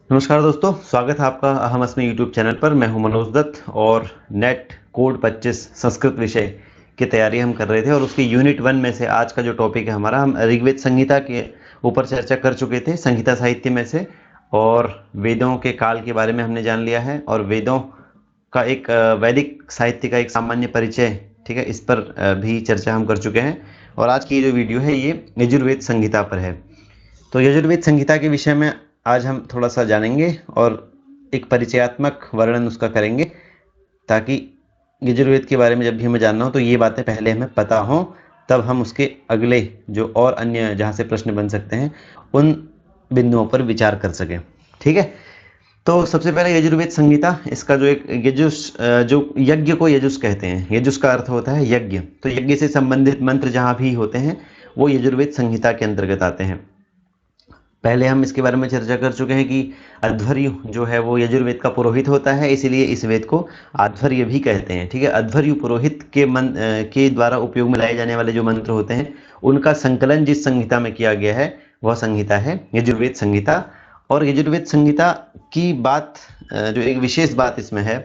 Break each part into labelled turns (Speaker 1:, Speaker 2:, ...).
Speaker 1: नमस्कार दोस्तों, स्वागत है आपका अहम अस्मी यूट्यूब चैनल पर। मैं हूं मनोज दत्त और नेट कोड 25 संस्कृत विषय की तैयारी हम कर रहे थे और उसके यूनिट 1 में से आज का जो टॉपिक है हमारा, हम ऋग्वेद संहिता के ऊपर चर्चा कर चुके थे, संहिता साहित्य में से। और वेदों के काल के बारे में हमने जान लिया है और वेदों का एक वैदिक साहित्य का एक सामान्य परिचय, ठीक है, इस पर भी चर्चा हम कर चुके हैं। और आज की जो वीडियो है ये यजुर्वेद संहिता पर है। तो यजुर्वेद संहिता के विषय में आज हम थोड़ा सा जानेंगे और एक परिचयात्मक वर्णन उसका करेंगे, ताकि यजुर्वेद के बारे में जब भी हमें जानना हो तो ये बातें पहले हमें पता हों, तब हम उसके अगले जो और अन्य जहाँ से प्रश्न बन सकते हैं उन बिंदुओं पर विचार कर सकें। ठीक है, तो सबसे पहले यजुर्वेद संहिता, इसका जो एक यजुष जो यज्ञ को यजुष कहते हैं, यजुष का अर्थ होता है यज्ञ, तो यज्ञ से संबंधित मंत्र जहाँ भी होते हैं वो यजुर्वेद संहिता के अंतर्गत आते हैं। पहले हम इसके बारे में चर्चा कर चुके हैं कि अध्वर्यु जो है वो यजुर्वेद का पुरोहित होता है, इसीलिए इस वेद को अध्वर्य भी कहते हैं। ठीक है, अध्वर्यु पुरोहित के द्वारा उपयोग में लाए जाने वाले जो मंत्र होते हैं उनका संकलन जिस संहिता में किया गया है वह संहिता है यजुर्वेद संहिता। और यजुर्वेद संहिता की बात, जो एक विशेष बात इसमें है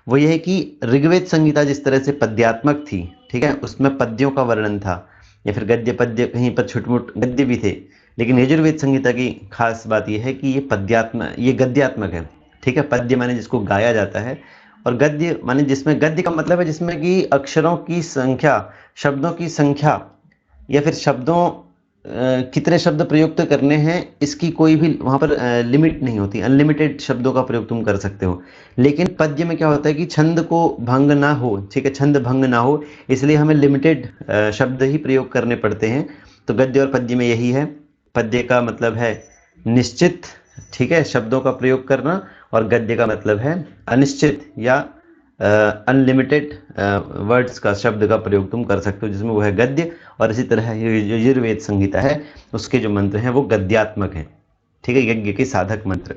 Speaker 1: वो यह है कि ऋग्वेद संहिता जिस तरह से पद्यात्मक थी, ठीक है, उसमें पद्यों का वर्णन था, या फिर गद्य पद्य, कहीं पर छुटमुट गद्य भी थे, लेकिन यजुर्वेद संहिता की खास बात यह है कि ये गद्यात्मक है। ठीक है, पद्य माने जिसको गाया जाता है, और गद्य माने जिसमें, गद्य का मतलब है जिसमें कि अक्षरों की संख्या, शब्दों की संख्या, या फिर शब्दों कितने शब्द प्रयुक्त करने हैं इसकी कोई भी वहाँ पर लिमिट नहीं होती, अनलिमिटेड शब्दों का प्रयोग तुम कर सकते हो। लेकिन पद्य में क्या होता है कि छंद को भंग ना हो, ठीक है, छंद भंग ना हो, इसलिए हमें लिमिटेड शब्द ही प्रयोग करने पड़ते हैं। तो गद्य और पद्य में यही है। पद्य का मतलब है निश्चित, ठीक है, शब्दों का प्रयोग करना, और गद्य का मतलब है अनिश्चित या अनलिमिटेड वर्ड्स का, शब्द का प्रयोग तुम कर सकते हो, जिसमें वो है गद्य। और इसी तरह यजुर्वेद संहिता है उसके जो मंत्र हैं वो गद्यात्मक हैं। ठीक है, यज्ञ के साधक मंत्र।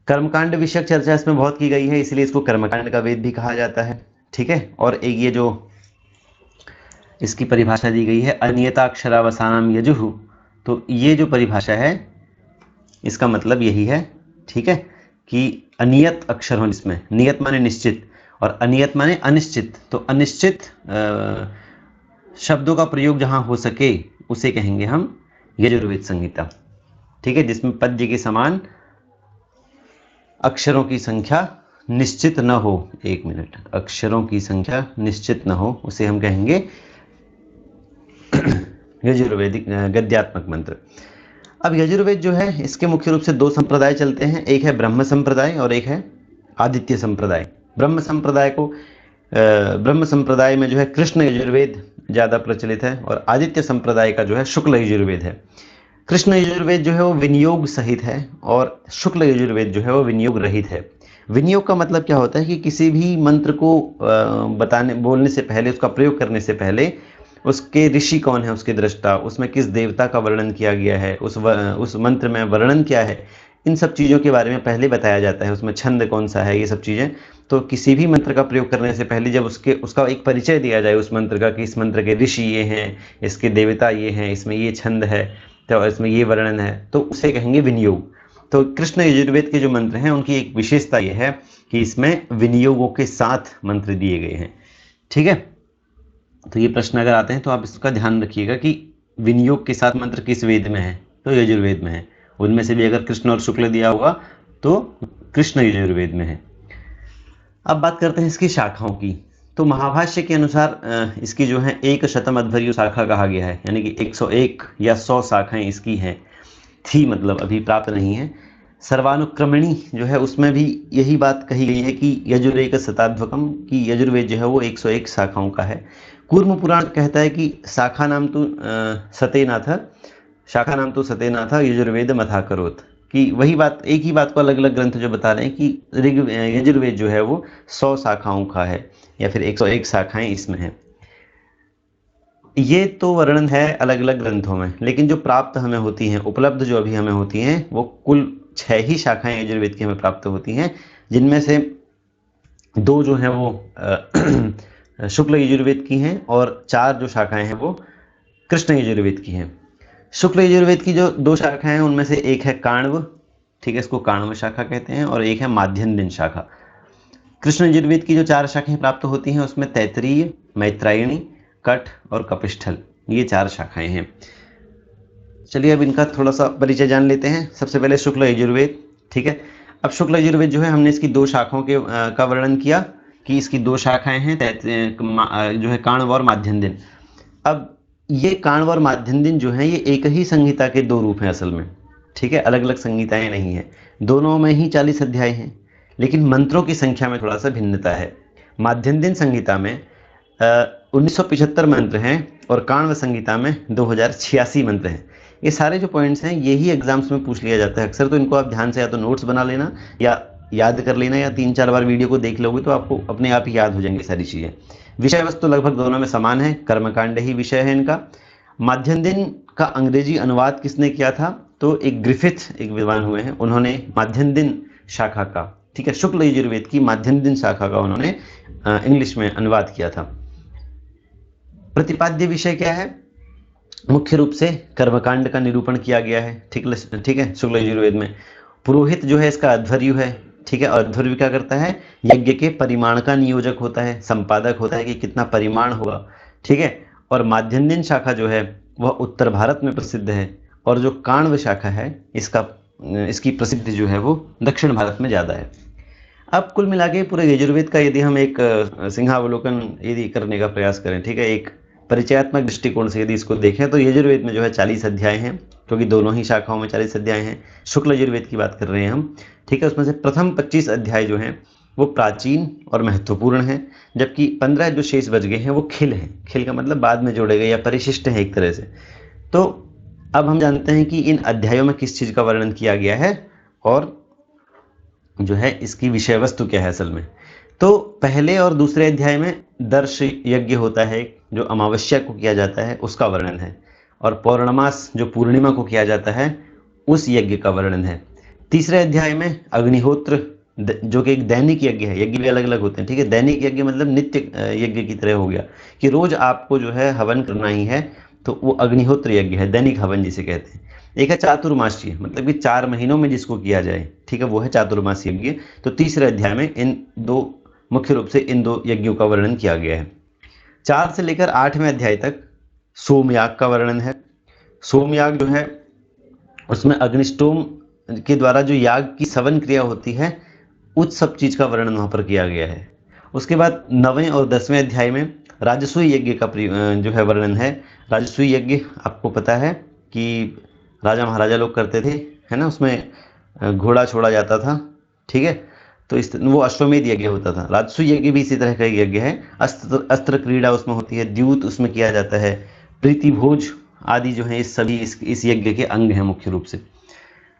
Speaker 1: कर्मकांड विषयक चर्चा इसमें बहुत की गई है, इसलिए इसको कर्मकांड का वेद भी कहा जाता है। ठीक है, और एक ये जो इसकी परिभाषा दी गई है अनियताक्षरावसानम यजुः, तो ये जो परिभाषा है इसका मतलब यही है, ठीक है, कि अनियत अक्षर हो जिसमें, नियत माने निश्चित और अनियत माने अनिश्चित, तो अनिश्चित शब्दों का प्रयोग जहां हो सके उसे कहेंगे हम यजुर्वेद संहिता। ठीक है, जिसमें पद्य के समान अक्षरों की संख्या निश्चित न हो, एक मिनट, अक्षरों की संख्या निश्चित न हो, उसे हम कहेंगे यजुर्वेदिक गद्यात्मक मंत्र। अब यजुर्वेद जो है इसके मुख्य रूप से दो संप्रदाय चलते हैं, एक है ब्रह्म संप्रदाय और एक है आदित्य संप्रदाय। ब्रह्म संप्रदाय में जो है कृष्ण यजुर्वेद ज़्यादा प्रचलित है, और आदित्य संप्रदाय का जो है शुक्ल यजुर्वेद है। कृष्ण यजुर्वेद जो है वो विनियोग सहित है, और शुक्ल यजुर्वेद जो है वो विनियोग रहित है। विनियोग का मतलब क्या होता है कि किसी भी मंत्र को बोलने से पहले, उसका प्रयोग करने से पहले उसके ऋषि कौन है, उसके दृष्टा, उसमें किस देवता का वर्णन किया गया है, उस मंत्र में वर्णन क्या है, इन सब चीज़ों के बारे में पहले बताया जाता है। उसमें छंद कौन सा है, ये सब चीज़ें। तो किसी भी मंत्र का प्रयोग करने से पहले जब उसका एक परिचय दिया जाए उस मंत्र का, कि इस मंत्र के ऋषि ये हैं, इसके देवता ये हैं, इसमें ये छंद है, तो इसमें ये वर्णन है, तो उसे कहेंगे विनियोग। तो कृष्ण यजुर्वेद के जो मंत्र हैं उनकी एक विशेषता यह है कि इसमें विनियोगों के साथ मंत्र दिए गए हैं। ठीक है, तो ये प्रश्न अगर आते हैं तो आप इसका ध्यान रखिएगा कि विनियोग के साथ मंत्र किस वेद में है, तो यजुर्वेद में है। उनमें से भी अगर कृष्ण और शुक्ल दिया होगा तो कृष्ण यजुर्वेद में है। अब बात करते हैं इसकी शाखाओं की। तो महाभाष्य के अनुसार इसकी जो है 100 अध्वर्यु शाखा कहा गया है, यानी कि 101 या 100 शाखाएं इसकी हैं, थी मतलब अभी प्राप्त नहीं है। सर्वानुक्रमणी जो है उसमें भी यही बात कही गई है कि यजुरेक शताध्वकम, की यजुर्वेद जो है वो 101 शाखाओं का है। कूर्म पुराण कहता है कि शाखा नाम तो सतेनाथ यजुर्वेद मथा करोत, कि वही बात, एक ही बात को अलग अलग ग्रंथ जो बता रहे हैं कि यजुर्वेद जो है वो 100 शाखाओं का है, या फिर 101 शाखाएं इसमें हैं। ये तो वर्णन है अलग अलग ग्रंथों में, लेकिन जो प्राप्त हमें होती हैं, उपलब्ध जो अभी हमें होती हैं, वो कुल 6 ही शाखाएं यजुर्वेद की हमें प्राप्त होती हैं, जिनमें से 2 जो हैं वो शुक्ल यजुर्वेद की हैं, और 4 जो शाखाएं हैं वो कृष्ण यजुर्वेद की हैं। शुक्ल यजुर्वेद की जो 2 शाखाएं हैं उनमें से एक है काण्व, ठीक है, इसको काण्व शाखा कहते हैं, और एक है माध्यन्दिन शाखा। कृष्ण यजुर्वेद की जो 4 शाखाएं प्राप्त होती हैं उसमें तैत्तिरीय, मैत्रायणी, कठ और कपिष्ठल, ये 4 शाखाएं हैं। चलिए अब इनका थोड़ा सा परिचय जान लेते हैं। सबसे पहले शुक्ल यजुर्वेद, ठीक है। अब शुक्ल यजुर्वेद जो है, हमने इसकी 2 शाखाओं के का वर्णन किया कि इसकी 2 शाखाएं हैं, जो है काण्व और माध्यन्दिन। अब ये काण्व और माध्यन्दिन जो है, ये एक ही संहिता के 2 रूप हैं असल में, ठीक है, अलग अलग संहिताएं नहीं हैं। दोनों में ही 40 अध्याय हैं, लेकिन मंत्रों की संख्या में थोड़ा सा भिन्नता है। माध्यन्दिन संहिता में 1975 मंत्र हैं और काण्व संहिता में 2086 मंत्र हैं। ये सारे जो पॉइंट्स हैं यही एग्जाम्स में पूछ लिया जाता है अक्सर, तो इनको आप ध्यान से या तो नोट्स बना लेना या याद कर लेना, या 3-4 बार वीडियो को देख लोगे तो आपको अपने आप ही याद हो जाएंगी सारी चीज़ें। विषय वस्तु लगभग दोनों में समान है, कर्मकांड ही विषय है इनका। माध्यन्दिन का अंग्रेजी अनुवाद किसने किया था? तो एक ग्रिफिथ, एक विद्वान हुए हैं, उन्होंने माध्यन्दिन शाखा का, ठीक है, शुक्ल यजुर्वेद की माध्यन्दिन शाखा का उन्होंने इंग्लिश में अनुवाद किया था। प्रतिपाद्य विषय क्या है? मुख्य रूप से कर्मकांड का निरूपण किया गया है, ठीक है, शुक्ल यजुर्वेद में। पुरोहित जो है इसका अध्वर्यु है, ठीक है, और अध्वर्यु क्या करता है? यज्ञ के परिमाण का नियोजक होता है, संपादक होता है कि कितना परिमाण होगा, ठीक है। और माध्यन्दिन शाखा जो है वह उत्तर भारत में प्रसिद्ध है, और जो काण्व शाखा है इसकी प्रसिद्धि जो है वो दक्षिण भारत में ज़्यादा है। अब कुल मिला के पूरे यजुर्वेद का यदि हम एक सिंहावलोकन यदि करने का प्रयास करें, ठीक है, एक परिचयात्मक दृष्टिकोण से यदि इसको देखें, तो यजुर्वेद में जो है 40 अध्याय हैं, क्योंकि दोनों ही शाखाओं में 40 अध्याय हैं। शुक्ल यजुर्वेद की बात कर रहे हैं हम, ठीक है। उसमें से प्रथम 25 अध्याय जो हैं वो प्राचीन और महत्वपूर्ण हैं, जबकि 15 जो शेष बच गए हैं वो खिल हैं। खिल का मतलब बाद में जोड़े गए या परिशिष्ट हैं एक तरह से। तो अब हम जानते हैं कि इन अध्यायों में किस चीज़ का वर्णन किया गया है और जो है इसकी विषय वस्तु क्या है असल में। तो पहले और दूसरे अध्याय में दर्श यज्ञ होता है, जो अमावस्या को किया जाता है उसका वर्णन है, और पौर्णमास जो पूर्णिमा को किया जाता है उस यज्ञ का वर्णन है। तीसरे अध्याय में अग्निहोत्र, जो कि एक दैनिक यज्ञ है, यज्ञ भी अलग अलग होते हैं, ठीक है। दैनिक यज्ञ मतलब नित्य यज्ञ की तरह हो गया कि रोज आपको जो है हवन करना ही है, तो वो अग्निहोत्र यज्ञ है, दैनिक हवन जिसे कहते हैं। एक है चातुर्मासीय, मतलब कि 4 महीनों में जिसको किया जाए, ठीक है, वो है चातुर्मासी यज्ञ। तो तीसरे अध्याय में मुख्य रूप से इन 2 यज्ञों का वर्णन किया गया है। 4 से लेकर 8वें अध्याय तक सोमयाग का वर्णन है। सोमयाग जो है उसमें अग्निष्टोम के द्वारा जो याग की सवन क्रिया होती है उस सब चीज का वर्णन वहां पर किया गया है। उसके बाद 9वें और 10वें अध्याय में राजसूय यज्ञ का जो है वर्णन है। राजसूय यज्ञ आपको पता है कि राजा महाराजा लोग करते थे, है ना, उसमें घोड़ा छोड़ा जाता था, ठीक है, तो वो अश्वमेध यज्ञ होता था। राजसूय यज्ञ भी इसी तरह का यज्ञ है। अस्त्र क्रीड़ा उसमें होती है, द्यूत उसमें किया जाता है, प्रीति भोज आदि जो है इस सभी इस यज्ञ के अंग हैं मुख्य रूप से।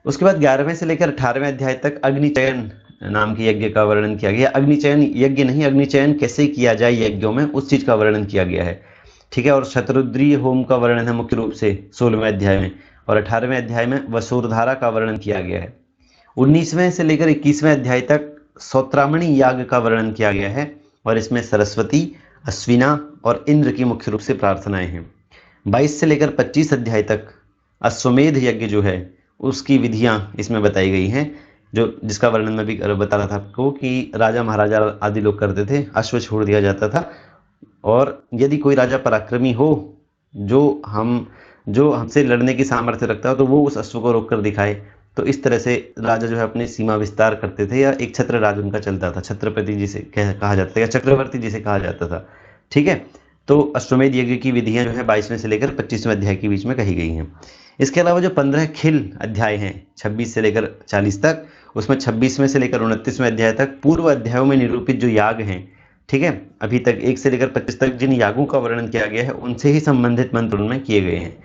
Speaker 1: उसके बाद 11वें से लेकर 18वें अध्याय तक अग्निचयन नाम के यज्ञ का वर्णन किया गया। अग्निचयन यज्ञ नहीं, अग्निचयन कैसे किया जाए यज्ञों में उस चीज का वर्णन किया गया है, ठीक है। और शतरुद्रीय होम का वर्णन है मुख्य रूप से 16वें अध्याय में, और 18वें अध्याय में वसुरधारा का वर्णन किया गया है। 19वें से लेकर 21वें अध्याय तक सौत्रामणि याग का वर्णन किया गया है, और इसमें सरस्वती, अश्विना और इंद्र की मुख्य रूप से प्रार्थनाएं हैं। 22 से लेकर 25 अध्याय तक अश्वमेध यज्ञ जो है उसकी विधियां इसमें बताई गई हैं, जिसका वर्णन मैं भी बता रहा था आपको कि राजा महाराजा आदि लोग करते थे, अश्व छोड़ दिया जाता था, और यदि कोई राजा पराक्रमी हो जो हमसे लड़ने की सामर्थ्य रखता हो तो वो उस अश्व को रोक कर दिखाए। तो इस तरह से राजा जो है अपनी सीमा विस्तार करते थे, या एक छत्र राज उनका चलता था, छत्रपति जिसे कहा जाता था, या चक्रवर्ती जिसे कहा जाता था, ठीक है। तो अश्वमेध यज्ञ की विधियां जो है 22वें से लेकर 25वें अध्याय के बीच में कही गई हैं। इसके अलावा जो 15 खिल अध्याय हैं 26 से लेकर 40 तक, उसमें 26वें से लेकर 29वें अध्याय तक पूर्व अध्यायों में निरूपित जो याग हैं, ठीक है, अभी तक 1 से लेकर 25 तक जिन यागों का वर्णन किया गया है उनसे ही संबंधित मंत्र उनमें किए गए हैं,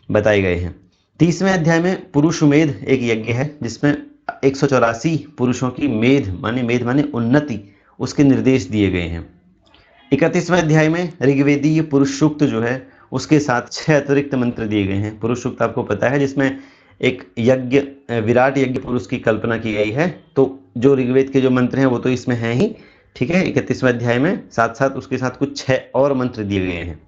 Speaker 1: बताए गए हैं। 30वें अध्याय में पुरुषमेध एक यज्ञ है जिसमें 184 पुरुषों की मेध माने उन्नति, उसके निर्देश दिए गए हैं। 31वें अध्याय में ऋग्वेदीय पुरुष सूक्त जो है उसके साथ 6 अतिरिक्त मंत्र दिए गए हैं। पुरुष सूक्त आपको पता है जिसमें एक यज्ञ विराट यज्ञ पुरुष की कल्पना की गई है, तो जो ऋग्वेद के जो मंत्र हैं वो तो इसमें हैं ही, ठीक है। 31वें अध्याय में साथ साथ उसके साथ कुछ 6 और मंत्र दिए गए हैं,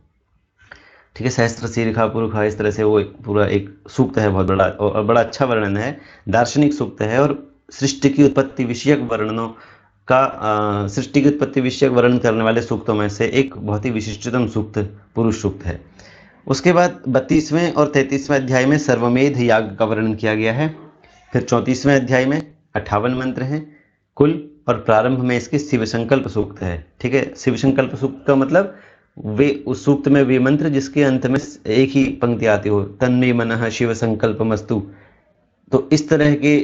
Speaker 1: ठीक है। सहस्त्र शीर्षा पुरुषा, इस तरह से वो पूरा एक सूक्त है, बहुत बड़ा और बड़ा अच्छा वर्णन है, दार्शनिक सूक्त है। और सृष्टि की उत्पत्ति विषयक वर्णनों का सृष्टि की उत्पत्ति विषयक वर्णन करने वाले सूक्तों में से एक बहुत ही विशिष्टतम सूक्त पुरुष सूक्त है। उसके बाद 32वें और 33वें अध्याय में सर्वमेध याग का वर्णन किया गया है। फिर 34वें अध्याय में 58 मंत्र हैं कुल, और प्रारंभ में इसके शिव संकल्प सूक्त है। ठीक है। शिव संकल्प सूक्त का मतलब वे उस सूक्त में वे मंत्र जिसके अंत में एक ही पंक्ति आती हो, तन्मे मनः शिव संकल्पमस्तु। तो इस तरह के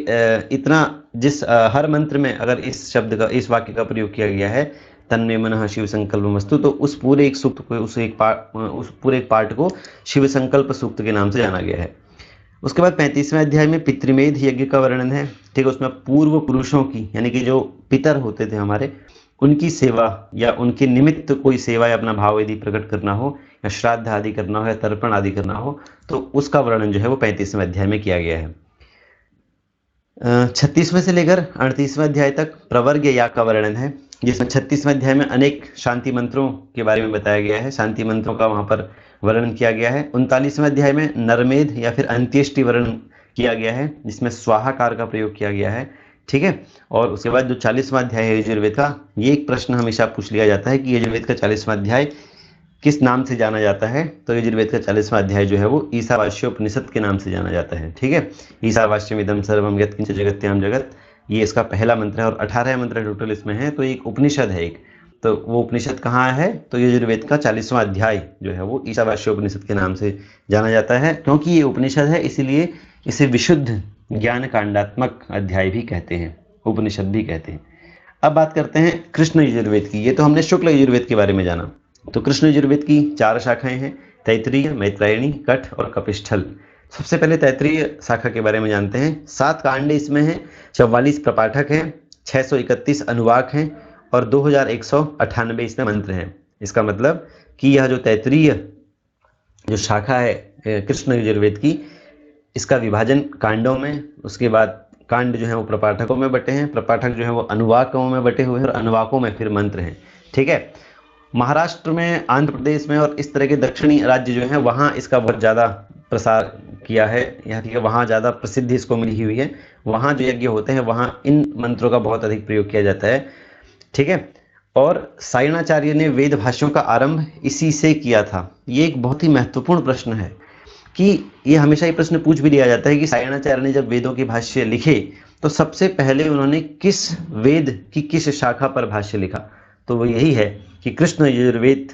Speaker 1: इतना जिस हर मंत्र में अगर इस शब्द का, इस वाक्य का प्रयोग किया गया है, तन्मे मनः शिव संकल्पमस्तु, तो उस पूरे एक सूक्त को, उस पूरे एक पार्ट को शिव संकल्प सूक्त के नाम से जाना गया है। उसके बाद 35वें अध्याय में पितृमेध यज्ञ का वर्णन है। ठीक है। उसमें पूर्व पुरुषों की, यानी कि जो पितर होते थे हमारे, उनकी सेवा या उनके निमित्त कोई सेवा या अपना भाव यदि प्रकट करना हो, या श्राद्ध आदि करना हो, या तर्पण आदि करना हो, तो उसका वर्णन जो है वो 35वें अध्याय में किया गया है। 36वें से लेकर 38वें अध्याय तक प्रवर्ग याग का वर्णन है, जिसमें 36वें अध्याय में अनेक शांति मंत्रों के बारे में बताया गया है, शांति मंत्रों का वहां पर वर्णन किया गया है। 39वें अध्याय में नरमेध या फिर अंत्येष्टि वर्णन किया गया है, जिसमें स्वाहाकार का प्रयोग किया गया है। ठीक है। और उसके बाद जो 40वां अध्याय है यजुर्वेद का, ये एक प्रश्न हमेशा पूछ लिया जाता है कि यजुर्वेद का 40वां अध्याय किस नाम से जाना जाता है। तो यजुर्वेद का 40वां अध्याय जो है वो ईशावास्योपनिषद के नाम से जाना जाता है। ठीक है। ईशावास्यमिदं सर्वम यत्किंच जगत्याम जगत, ये इसका पहला मंत्र है, और 18 मंत्र टोटल इसमें है। तो एक उपनिषद है एक, तो वो उपनिषद कहाँ है, तो यजुर्वेद का 40वां अध्याय जो है वो ईशावास्योपनिषद के नाम से जाना जाता है। क्योंकि ये उपनिषद है, इसीलिए इसे विशुद्ध ज्ञान कांडात्मक अध्याय भी कहते हैं, उपनिषद भी कहते हैं। अब बात करते हैं कृष्ण यजुर्वेद की। ये तो हमने शुक्ल यजुर्वेद के बारे में जाना। तो कृष्ण यजुर्वेद की 4 शाखाएं हैं, तैत्तिरीय, मैत्रायणी, कठ और कपिस्थल। सबसे पहले तैत्तिरीय शाखा के बारे में जानते हैं। 7 कांडे इसमें हैं, 44 प्रपाठक हैं, 631 अनुवाक हैं, और 2198 इसमें मंत्र हैं। इसका मतलब कि यह जो तैत्तिरीय जो शाखा है कृष्ण यजुर्वेद की, इसका विभाजन कांडों में, उसके बाद कांड जो है वो प्रपाठकों में बटे हैं, प्रपाठक जो है वो अनुवाकों में बटे हुए हैं, और अनुवाकों में फिर मंत्र हैं। ठीक है। महाराष्ट्र में, आंध्र प्रदेश में और इस तरह के दक्षिणी राज्य जो हैं वहाँ इसका बहुत ज़्यादा प्रसार किया है। यहाँ ठीक है, वहाँ ज़्यादा प्रसिद्धि इसको मिली हुई है। वहाँ जो यज्ञ होते हैं वहाँ इन मंत्रों का बहुत अधिक प्रयोग किया जाता है। ठीक है। और सायणाचार्य ने वेद भाष्यों का आरंभ इसी से किया था। ये एक बहुत ही महत्वपूर्ण प्रश्न है कि ये हमेशा ये प्रश्न पूछ भी लिया जाता है कि सायणाचार्य ने जब वेदों के भाष्य लिखे तो सबसे पहले उन्होंने किस वेद की किस शाखा पर भाष्य लिखा। तो वो यही है कि कृष्ण यजुर्वेद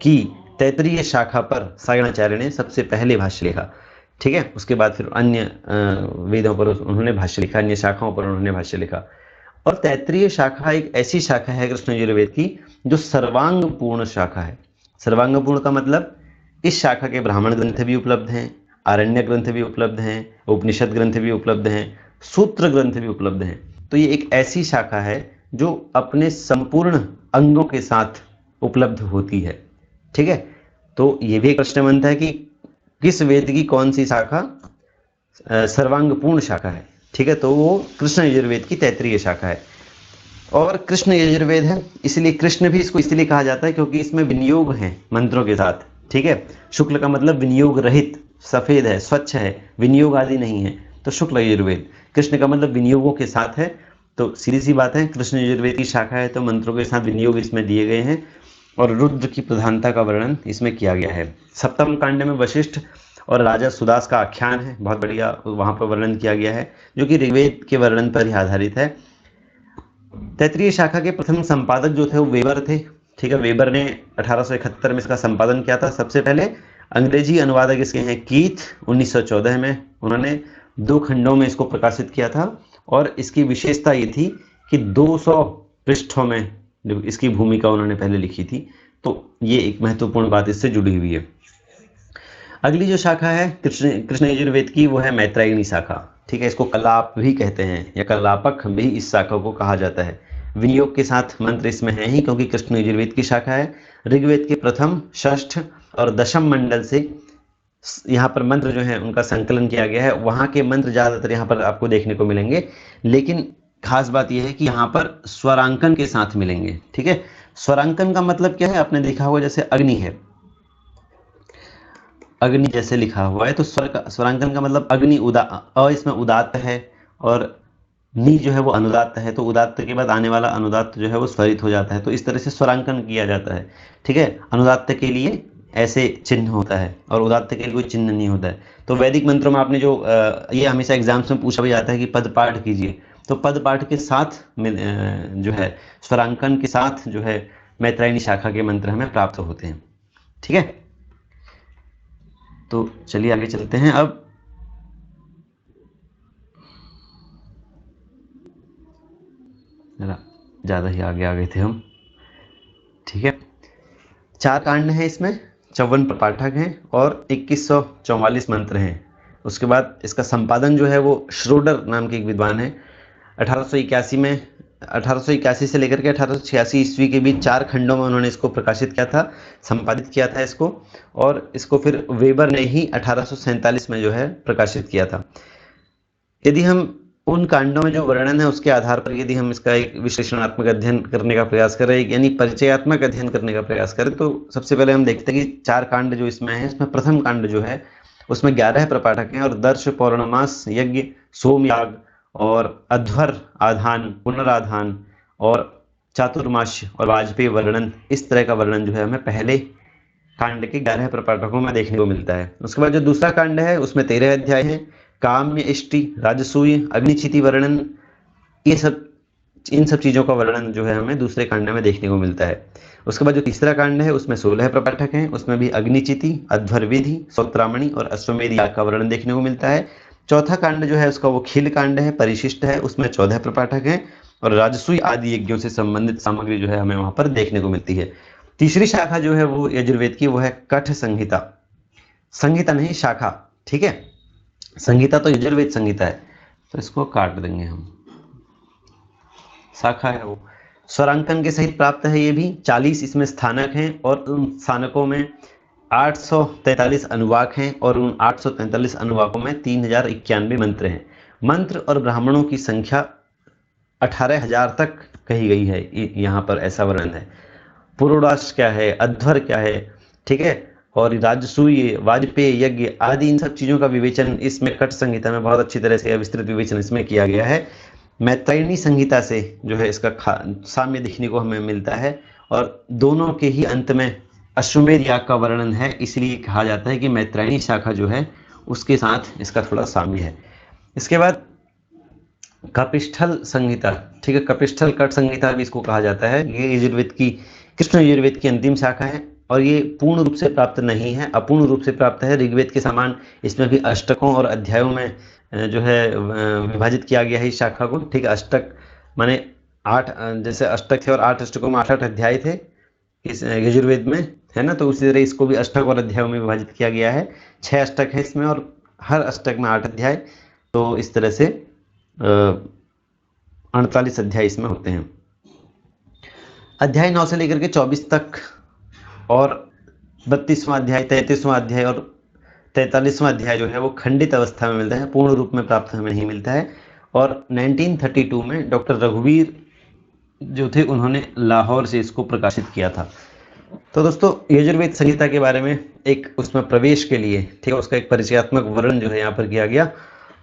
Speaker 1: की तैत्तिरीय शाखा पर सायणाचार्य ने सबसे पहले भाष्य लिखा। ठीक है। उसके बाद फिर अन्य वेदों पर उन्होंने भाष्य लिखा, अन्य शाखाओं पर उन्होंने भाष्य लिखा। और तैत्तिरीय शाखा एक ऐसी शाखा है कृष्ण यजुर्वेद की जो सर्वांग पूर्ण शाखा है। सर्वांग पूर्ण का मतलब इस शाखा के ब्राह्मण ग्रंथ भी उपलब्ध हैं, आरण्य ग्रंथ भी उपलब्ध हैं, उपनिषद ग्रंथ भी उपलब्ध हैं, सूत्र ग्रंथ भी उपलब्ध हैं। तो ये एक ऐसी शाखा है जो अपने संपूर्ण अंगों के साथ उपलब्ध होती है। ठीक है। तो ये भी एक प्रश्न बनता है कि किस वेद की कौन सी शाखा सर्वांग पूर्ण शाखा है। ठीक है। तो वो कृष्ण यजुर्वेद की तैत्तिरीय शाखा है। और कृष्ण यजुर्वेद है, इसलिए कृष्ण भी इसको इसलिए कहा जाता है क्योंकि इसमें विनियोग है मंत्रों के साथ। ठीक है। शुक्ल का मतलब विनियोग रहित, सफेद है, स्वच्छ है, विनियोग आदि नहीं है, तो शुक्ल यजुर्वेद। कृष्ण का मतलब विनियोगों के साथ है। तो सीधी सी बात है, कृष्ण यजुर्वेद की शाखा है तो मंत्रों के साथ विनियोग इसमें दिए गए हैं, और रुद्र की प्रधानता का वर्णन इसमें किया गया है। सप्तम कांड में वशिष्ठ और राजा सुदास का आख्यान है, बहुत बढ़िया वहां पर वर्णन किया गया है, जो कि ऋग्वेद के वर्णन पर ही आधारित है। तैत्तिरीय शाखा के प्रथम संपादक जो थे वो वेबर थे। ठीक है। वेबर ने 1871 में इसका संपादन किया था। सबसे पहले अंग्रेजी अनुवादक इसके हैं कीथ, 1914 में उन्होंने 2 खंडों में इसको प्रकाशित किया था। और इसकी विशेषता ये थी कि 200 पृष्ठों में इसकी भूमिका उन्होंने पहले लिखी थी। तो ये एक महत्वपूर्ण बात इससे जुड़ी हुई है। अगली जो शाखा है कृष्ण यजुर्वेद की, वो है मैत्रायणी शाखा। ठीक है। इसको कलाप भी कहते हैं, या कलापक भी इस शाखा को कहा जाता है। विनियोग के साथ मंत्र इसमें है ही, क्योंकि कृष्ण यजुर्वेद की शाखा है। ऋग्वेद के प्रथम, षष्ठ और दशम मंडल से यहाँ पर मंत्र जो है उनका संकलन किया गया है। वहाँ के मंत्र ज़्यादातर यहाँ पर आपको देखने को मिलेंगे, लेकिन खास बात यह है कि यहाँ पर स्वरांकन के साथ मिलेंगे। ठीक है। स्वरांकन का मतलब क्या है, आपने देखा होगा जैसे अग्नि है, अग्नि जैसे लिखा हुआ है, तो स्वरांकन का मतलब अग्नि, अ इसमें उदात्त है और नी जो है वो अनुदात्त है, तो उदात्त के बाद आने वाला अनुदात्त जो है वो स्वरित हो जाता है, तो इस तरह से स्वरांकन किया जाता है। ठीक है, अनुदात्त के लिए ऐसे चिन्ह होता है और उदात्त के लिए कोई चिन्ह नहीं होता है। तो वैदिक मंत्रों में आपने जो ये हमेशा एग्जाम्स में पूछा भी जाता है कि पद पाठ कीजिए, तो पद पाठ के साथ जो है स्वरांकन के साथ जो है मैत्रायणी शाखा के मंत्र हमें प्राप्त होते हैं। ठीक है, तो चलिए आगे चलते हैं। अब ज़्यादा ही आगे आ गए थे हम। ठीक है, 4 कांड हैं इसमें, 54 प्रपाठक हैं और 2144 मंत्र हैं। उसके बाद इसका संपादन जो है वो श्रोडर नाम के एक विद्वान है, 1881 में, 1881 से लेकर के 1886 ईस्वी के बीच 4 खंडों में उन्होंने इसको प्रकाशित किया था, संपादित किया था इसको, और इसको फिर वेबर ने ही 1847 में जो है प्रकाशित किया था। यदि हम उन कांडों में जो वर्णन है उसके आधार पर यदि हम इसका एक विश्लेषणात्मक अध्ययन करने का प्रयास करें, यानी परिचयात्मक अध्ययन करने का प्रयास करें, तो सबसे पहले हम देखते हैं कि 4 कांड जो इसमें है, इसमें प्रथम कांड जो है उसमें 11 प्रपाठक हैं और दर्श, पौर्णमास, यज्ञ, सोमयाग और अध्वर आधान, पुनराधान और चातुर्मास्य और वाजपेयी वर्णन, इस तरह का वर्णन जो है हमें पहले कांड के 11 प्रपाठकों में देखने को मिलता है। उसके बाद जो दूसरा कांड है उसमें 13 अध्याय हैं, काम्य, इष्टि, राजसूय, अग्निचिति वर्णन, ये सब, इन सब चीज़ों का वर्णन जो है हमें दूसरे कांड में देखने को मिलता है। उसके बाद जो तीसरा कांड है उसमें 16 प्रपाठक हैं, उसमें भी अग्निचिति, अध्वर विधि, सौत्रामणि और अश्वमेध याग का वर्णन देखने को मिलता है। चौथा कांड जो है उसका वो खिल कांड है, परिशिष्ट है, उसमें 14 प्रपाठक हैं और राजसूय आदि यज्ञों से संबंधित सामग्री जो है हमें वहां पर देखने को मिलती है। तीसरी शाखा जो है वो यजुर्वेद की, वो है कठ संहिता, संहिता नहीं शाखा। ठीक है, संहिता तो यजुर्वेद संहिता है, तो इसको काट देंगे हम, शाखा है वो। स्वरांकन के सहित प्राप्त है ये भी, 40 इसमें स्थानक हैं और उन स्थानकों में 843 अनुवाक हैं और उन 843 अनुवाकों में 3091 मंत्र हैं। मंत्र और ब्राह्मणों की संख्या 18,000 तक कही गई है, यहाँ पर ऐसा वर्णन है। पुरोडाश क्या है, अध्वर क्या है, ठीक है, और राजसूय, वाजपेय, यज्ञ आदि, इन सब चीज़ों का विवेचन इसमें कठ संहिता में बहुत अच्छी तरह से विस्तृत विवेचन इसमें किया गया है। मैत्रायणी संहिता से जो है इसका साम्य दिखने को हमें मिलता है और दोनों के ही अंत में अश्वमेध याग का वर्णन है, इसलिए कहा जाता है कि मैत्रायणी शाखा जो है उसके साथ इसका थोड़ा साम्य है। इसके बाद कपिष्ठल संहिता, ठीक है, कपिष्ठल कट संहिता भी इसको कहा जाता है। ये यजुर्वेद की, कृष्ण यजुर्वेद की अंतिम शाखा है और ये पूर्ण रूप से प्राप्त नहीं है, अपूर्ण रूप से प्राप्त है। ऋग्वेद के समान इसमें भी अष्टकों और अध्यायों में जो है विभाजित किया गया है इस शाखा को। ठीक है, अष्टक माने 8, जैसे अष्टक थे और 8 अष्टकों में 8 अध्याय थे इस यजुर्वेद में, है ना, तो उसी तरह इसको भी अष्टक और अध्यायों में विभाजित किया गया है। 6 अष्टक है इसमें और हर अष्टक में 8 अध्याय, तो इस तरह से 48 अध्याय इसमें होते हैं। अध्याय 9 से लेकर के 24 तक और 32वां अध्याय, 33वां अध्याय और 43वां अध्याय जो है वो खंडित अवस्था में मिलता है, पूर्ण रूप में प्राप्त हमें नहीं मिलता है। और 1932 में डॉक्टर रघुवीर जो थे उन्होंने लाहौर से इसको प्रकाशित किया था। तो दोस्तों यजुर्वेद संहिता के बारे में एक उसमें प्रवेश के लिए, ठीक है, उसका एक परिचयात्मक वर्णन जो है यहाँ पर किया गया।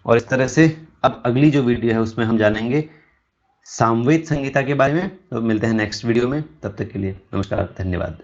Speaker 1: और इस तरह से अब अगली जो वीडियो है उसमें हम जानेंगे सामवेद संहिता के बारे में। तो मिलते हैं नेक्स्ट वीडियो में, तब तक के लिए नमस्कार, धन्यवाद।